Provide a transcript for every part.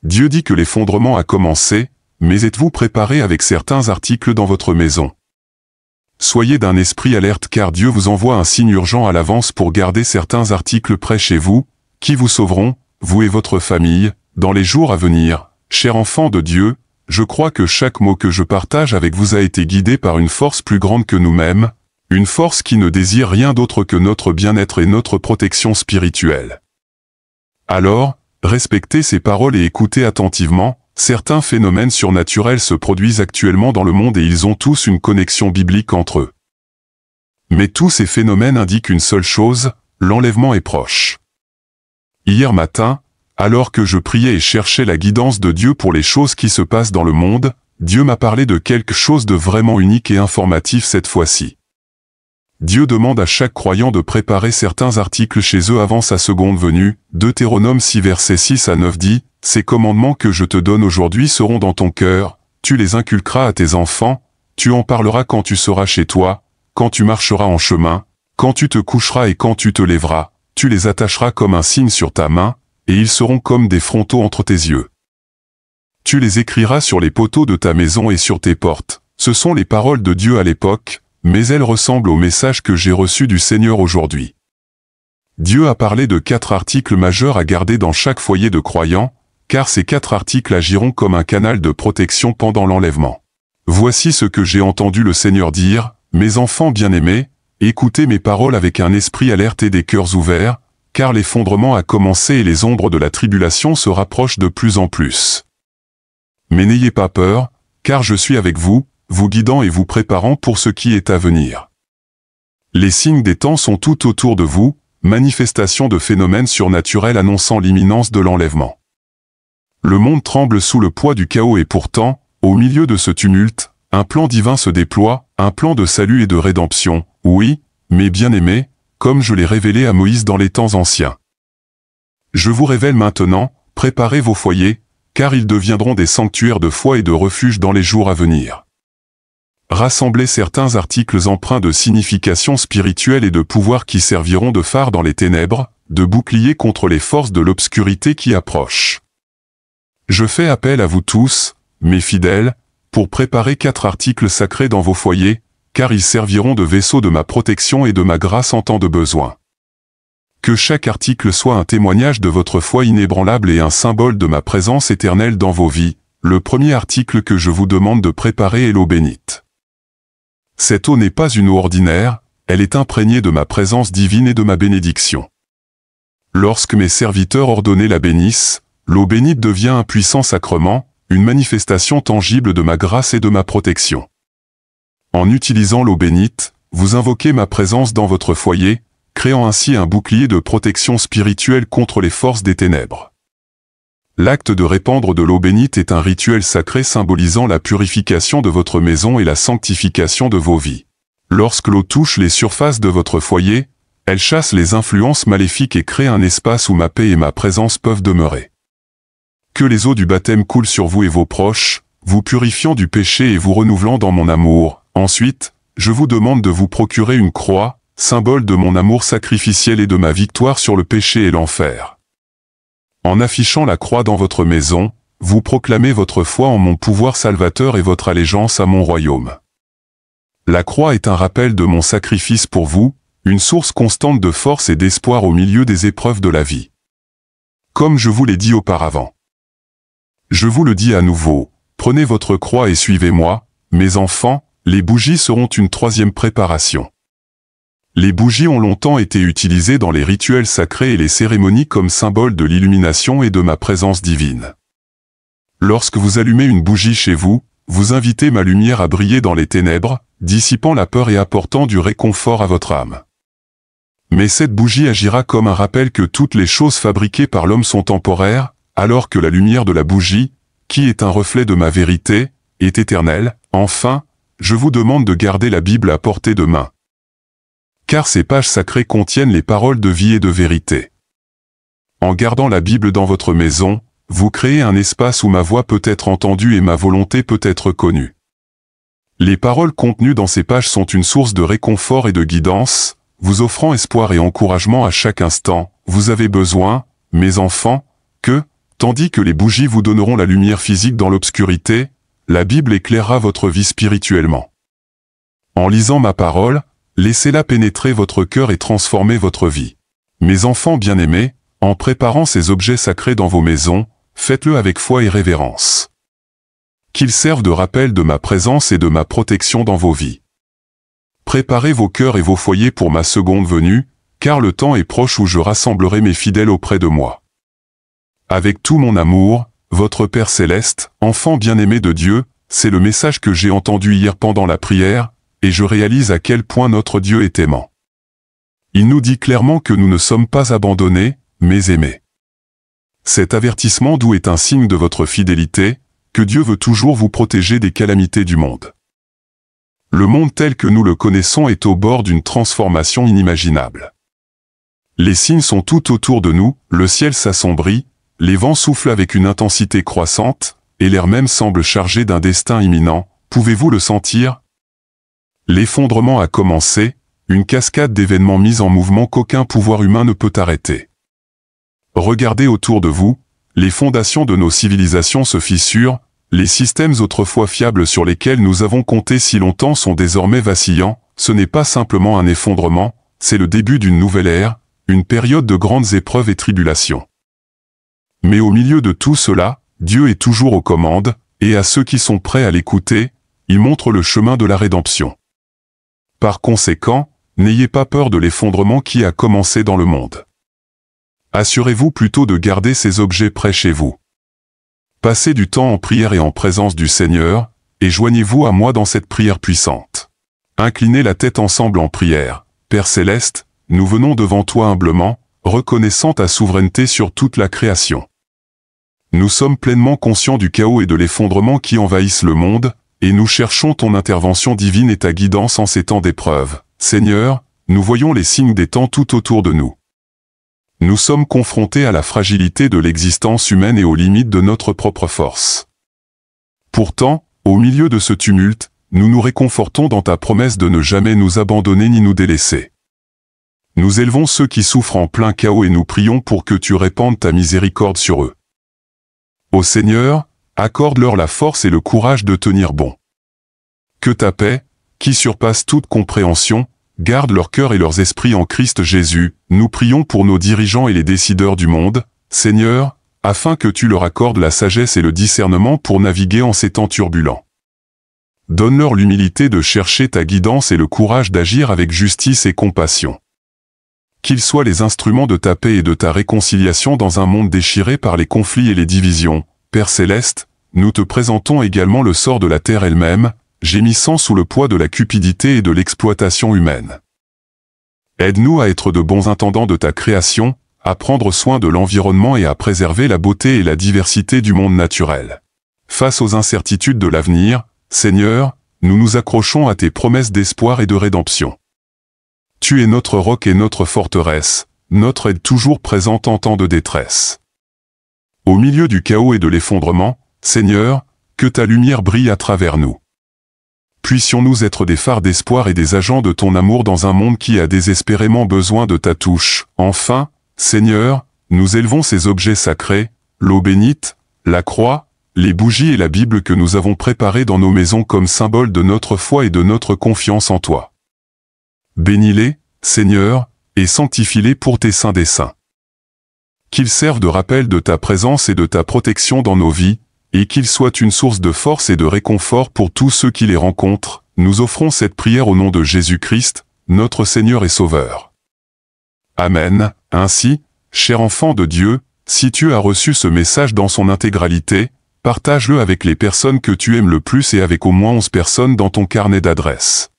Dieu dit que l'effondrement a commencé, mais êtes-vous préparé avec certains articles dans votre maison? Soyez d'un esprit alerte car Dieu vous envoie un signe urgent à l'avance pour garder certains articles près chez vous, qui vous sauveront, vous et votre famille, dans les jours à venir. Chers enfants de Dieu, je crois que chaque mot que je partage avec vous a été guidé par une force plus grande que nous-mêmes, une force qui ne désire rien d'autre que notre bien-être et notre protection spirituelle. Alors, respectez ces paroles et écoutez attentivement. Certains phénomènes surnaturels se produisent actuellement dans le monde et ils ont tous une connexion biblique entre eux. Mais tous ces phénomènes indiquent une seule chose, l'enlèvement est proche. Hier matin, alors que je priais et cherchais la guidance de Dieu pour les choses qui se passent dans le monde, Dieu m'a parlé de quelque chose de vraiment unique et informatif cette fois-ci. Dieu demande à chaque croyant de préparer certains articles chez eux avant sa seconde venue. Deutéronome 6 versets 6 à 9 dit, « Ces commandements que je te donne aujourd'hui seront dans ton cœur, tu les inculqueras à tes enfants, tu en parleras quand tu seras chez toi, quand tu marcheras en chemin, quand tu te coucheras et quand tu te lèveras, tu les attacheras comme un signe sur ta main, et ils seront comme des frontaux entre tes yeux. Tu les écriras sur les poteaux de ta maison et sur tes portes. » Ce sont les paroles de Dieu à l'époque, mais elles ressemblent au message que j'ai reçu du Seigneur aujourd'hui. Dieu a parlé de 4 articles majeurs à garder dans chaque foyer de croyants, car ces 4 articles agiront comme un canal de protection pendant l'enlèvement. Voici ce que j'ai entendu le Seigneur dire, « Mes enfants bien-aimés, écoutez mes paroles avec un esprit alerte et des cœurs ouverts, car l'effondrement a commencé et les ombres de la tribulation se rapprochent de plus en plus. Mais n'ayez pas peur, car je suis avec vous, vous guidant et vous préparant pour ce qui est à venir. Les signes des temps sont tout autour de vous, manifestations de phénomènes surnaturels annonçant l'imminence de l'enlèvement. Le monde tremble sous le poids du chaos et pourtant, au milieu de ce tumulte, un plan divin se déploie, un plan de salut et de rédemption, oui, mes bien-aimés, comme je l'ai révélé à Moïse dans les temps anciens. Je vous révèle maintenant, préparez vos foyers, car ils deviendront des sanctuaires de foi et de refuge dans les jours à venir. Rassemblez certains articles empreints de signification spirituelle et de pouvoir qui serviront de phare dans les ténèbres, de bouclier contre les forces de l'obscurité qui approchent. Je fais appel à vous tous, mes fidèles, pour préparer 4 articles sacrés dans vos foyers, car ils serviront de vaisseaux de ma protection et de ma grâce en temps de besoin. Que chaque article soit un témoignage de votre foi inébranlable et un symbole de ma présence éternelle dans vos vies. Le premier article que je vous demande de préparer est l'eau bénite. Cette eau n'est pas une eau ordinaire, elle est imprégnée de ma présence divine et de ma bénédiction. Lorsque mes serviteurs ordonnés la bénissent, l'eau bénite devient un puissant sacrement, une manifestation tangible de ma grâce et de ma protection. En utilisant l'eau bénite, vous invoquez ma présence dans votre foyer, créant ainsi un bouclier de protection spirituelle contre les forces des ténèbres. L'acte de répandre de l'eau bénite est un rituel sacré symbolisant la purification de votre maison et la sanctification de vos vies. Lorsque l'eau touche les surfaces de votre foyer, elle chasse les influences maléfiques et crée un espace où ma paix et ma présence peuvent demeurer. Que les eaux du baptême coulent sur vous et vos proches, vous purifiant du péché et vous renouvelant dans mon amour. Ensuite, je vous demande de vous procurer une croix, symbole de mon amour sacrificiel et de ma victoire sur le péché et l'enfer. En affichant la croix dans votre maison, vous proclamez votre foi en mon pouvoir salvateur et votre allégeance à mon royaume. La croix est un rappel de mon sacrifice pour vous, une source constante de force et d'espoir au milieu des épreuves de la vie. Comme je vous l'ai dit auparavant. Je vous le dis à nouveau, prenez votre croix et suivez-moi, mes enfants, les bougies seront une 3e préparation. Les bougies ont longtemps été utilisées dans les rituels sacrés et les cérémonies comme symbole de l'illumination et de ma présence divine. Lorsque vous allumez une bougie chez vous, vous invitez ma lumière à briller dans les ténèbres, dissipant la peur et apportant du réconfort à votre âme. Mais cette bougie agira comme un rappel que toutes les choses fabriquées par l'homme sont temporaires, alors que la lumière de la bougie, qui est un reflet de ma vérité, est éternelle. Enfin, je vous demande de garder la Bible à portée de main. Car ces pages sacrées contiennent les paroles de vie et de vérité. En gardant la Bible dans votre maison, vous créez un espace où ma voix peut être entendue et ma volonté peut être connue. Les paroles contenues dans ces pages sont une source de réconfort et de guidance, vous offrant espoir et encouragement à chaque instant. Vous avez besoin, mes enfants, que, Tandis que les bougies vous donneront la lumière physique dans l'obscurité, la Bible éclairera votre vie spirituellement. En lisant ma parole, laissez-la pénétrer votre cœur et transformer votre vie. Mes enfants bien-aimés, en préparant ces objets sacrés dans vos maisons, faites-le avec foi et révérence. Qu'ils servent de rappel de ma présence et de ma protection dans vos vies. Préparez vos cœurs et vos foyers pour ma seconde venue, car le temps est proche où je rassemblerai mes fidèles auprès de moi. Avec tout mon amour, votre Père Céleste, enfant bien-aimé de Dieu, c'est le message que j'ai entendu hier pendant la prière, et je réalise à quel point notre Dieu est aimant. Il nous dit clairement que nous ne sommes pas abandonnés, mais aimés. Cet avertissement doux est un signe de votre fidélité, que Dieu veut toujours vous protéger des calamités du monde. Le monde tel que nous le connaissons est au bord d'une transformation inimaginable. Les signes sont tout autour de nous, le ciel s'assombrit, les vents soufflent avec une intensité croissante, et l'air même semble chargé d'un destin imminent. Pouvez-vous le sentir? L'effondrement a commencé, une cascade d'événements mis en mouvement qu'aucun pouvoir humain ne peut arrêter. Regardez autour de vous, les fondations de nos civilisations se fissurent, les systèmes autrefois fiables sur lesquels nous avons compté si longtemps sont désormais vacillants. Ce n'est pas simplement un effondrement, c'est le début d'une nouvelle ère, une période de grandes épreuves et tribulations. Mais au milieu de tout cela, Dieu est toujours aux commandes, et à ceux qui sont prêts à l'écouter, il montre le chemin de la rédemption. Par conséquent, n'ayez pas peur de l'effondrement qui a commencé dans le monde. Assurez-vous plutôt de garder ces objets près chez vous. Passez du temps en prière et en présence du Seigneur, et joignez-vous à moi dans cette prière puissante. Inclinez la tête ensemble en prière. Père Céleste, nous venons devant toi humblement, reconnaissant ta souveraineté sur toute la création. Nous sommes pleinement conscients du chaos et de l'effondrement qui envahissent le monde, et nous cherchons ton intervention divine et ta guidance en ces temps d'épreuve. Seigneur, nous voyons les signes des temps tout autour de nous. Nous sommes confrontés à la fragilité de l'existence humaine et aux limites de notre propre force. Pourtant, au milieu de ce tumulte, nous nous réconfortons dans ta promesse de ne jamais nous abandonner ni nous délaisser. Nous élevons ceux qui souffrent en plein chaos et nous prions pour que tu répandes ta miséricorde sur eux. Ô Seigneur, accorde-leur la force et le courage de tenir bon. Que ta paix, qui surpasse toute compréhension, garde leur cœur et leurs esprits en Christ Jésus. Nous prions pour nos dirigeants et les décideurs du monde, Seigneur, afin que tu leur accordes la sagesse et le discernement pour naviguer en ces temps turbulents. Donne-leur l'humilité de chercher ta guidance et le courage d'agir avec justice et compassion. Qu'ils soient les instruments de ta paix et de ta réconciliation dans un monde déchiré par les conflits et les divisions. Père Céleste, nous te présentons également le sort de la terre elle-même, gémissant sous le poids de la cupidité et de l'exploitation humaine. Aide-nous à être de bons intendants de ta création, à prendre soin de l'environnement et à préserver la beauté et la diversité du monde naturel. Face aux incertitudes de l'avenir, Seigneur, nous nous accrochons à tes promesses d'espoir et de rédemption. Tu es notre roc et notre forteresse, notre aide toujours présente en temps de détresse. Au milieu du chaos et de l'effondrement, Seigneur, que ta lumière brille à travers nous. Puissions-nous être des phares d'espoir et des agents de ton amour dans un monde qui a désespérément besoin de ta touche. Enfin, Seigneur, nous élevons ces objets sacrés, l'eau bénite, la croix, les bougies et la Bible que nous avons préparées dans nos maisons comme symbole de notre foi et de notre confiance en toi. Bénis-les, Seigneur, et sanctifie-les pour tes saints des saints. Qu'ils servent de rappel de ta présence et de ta protection dans nos vies, et qu'ils soient une source de force et de réconfort pour tous ceux qui les rencontrent. Nous offrons cette prière au nom de Jésus-Christ, notre Seigneur et Sauveur. Amen. Ainsi, cher enfant de Dieu, si tu as reçu ce message dans son intégralité, partage-le avec les personnes que tu aimes le plus et avec au moins 11 personnes dans ton carnet d'adresses.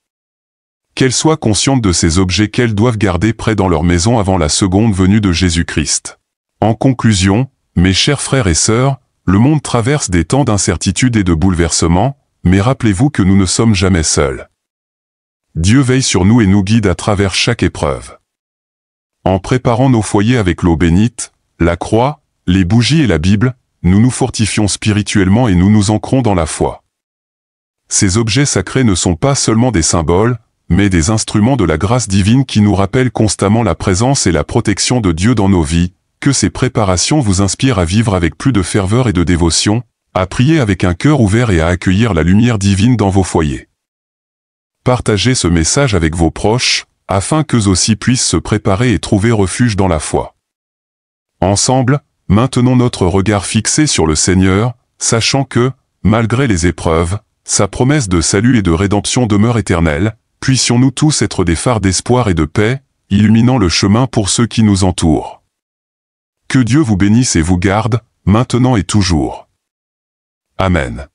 Qu'elles soient conscientes de ces objets qu'elles doivent garder près dans leur maison avant la seconde venue de Jésus-Christ. En conclusion, mes chers frères et sœurs, le monde traverse des temps d'incertitude et de bouleversement, mais rappelez-vous que nous ne sommes jamais seuls. Dieu veille sur nous et nous guide à travers chaque épreuve. En préparant nos foyers avec l'eau bénite, la croix, les bougies et la Bible, nous nous fortifions spirituellement et nous nous ancrons dans la foi. Ces objets sacrés ne sont pas seulement des symboles, mais des instruments de la grâce divine qui nous rappellent constamment la présence et la protection de Dieu dans nos vies. que ces préparations vous inspirent à vivre avec plus de ferveur et de dévotion, à prier avec un cœur ouvert et à accueillir la lumière divine dans vos foyers. Partagez ce message avec vos proches, afin qu'eux aussi puissent se préparer et trouver refuge dans la foi. Ensemble, maintenons notre regard fixé sur le Seigneur, sachant que, malgré les épreuves, sa promesse de salut et de rédemption demeure éternelle. Puissions-nous tous être des phares d'espoir et de paix, illuminant le chemin pour ceux qui nous entourent. Que Dieu vous bénisse et vous garde, maintenant et toujours. Amen.